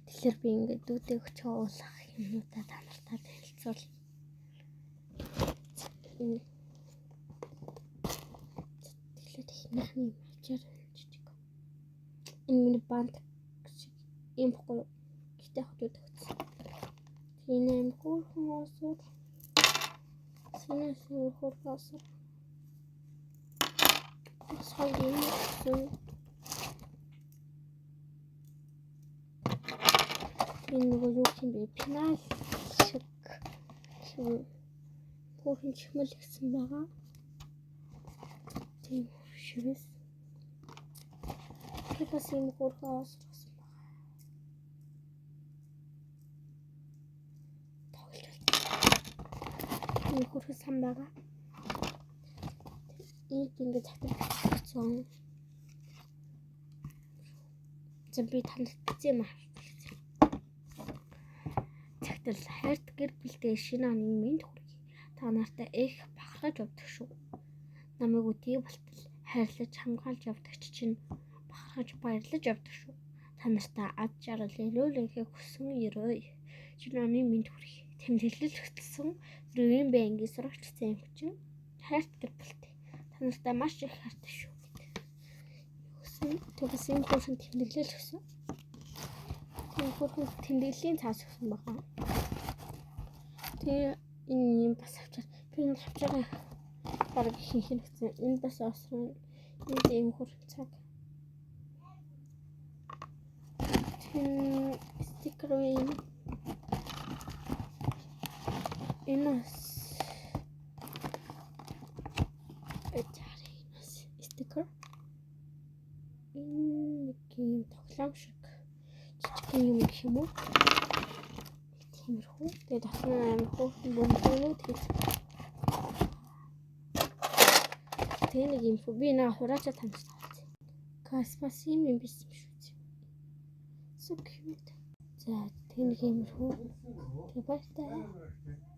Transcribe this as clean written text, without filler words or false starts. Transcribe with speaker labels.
Speaker 1: Тэгэхээр би ингээд дүүтэй өгч уулах юмудаа та нартай танилцуулъя. Тэгэхээр ихнийхний мачаар жижиг. Энэ миний бант шиг юм бохгүй. Гэтэ хотод өгсөн. Тийм юм хөөрхөн осор. Синэс хөөрхөн осор. Согин өссөн. Энэ нөгөө юу юм бэ? Пинал шиг хөөрхөн чимэл гэсэн байгаа. Тийм шивэс. Тэгээс юм хөөрхөн осор гэсэн байгаа. Энэ хөөрхөн сан байгаа. Ингээд татсан. Би танд юм аа. Цагтл хайрт гэр бүлтэй шинэ оны минь хүргэе. Та нартай их бахархаж явдаг шүү. Намайг үгүй болтол хайрлаж хамгаалж явдаг чинь бахархаж баярлаж явдаг шүү. Та нартай ад жаргал илүүлэхийг хүсэн ерөөй. Шинэ оны минь хүргэе. Тэмдэглэл хөтлсөн Рүвен бангийн сурагч зэмчин хайрт гэр бүлтэй. Та нартай маш их хайртай шүү. Тэгээс энэ хөөрхөн тэмдэглэл өгсөн. Тийм хөөрхөн тэмдэглэлийн цаас өгсөн байгаа. Тэгээ энэ юм бас авчаар би энэ авчаараа бараг ихэнх нь өгсөн. Энэ бас осрын энэ юм хөөрхөн цаг. Тийм стикер юм. Энэ стикер. Энэ тоглоом шиг жижиг юм гэх юм уу? Тиймэрхүү. Тэгээд дотор нь амар хөөрхөн бөмбөгнүүд хийх. Тэгээ нэг юм би наа хураачаа танилцуулсан. Каспас юм биш шүү. So cute. За тэгээ нэг юмрхүү. Тэгээ баяртай.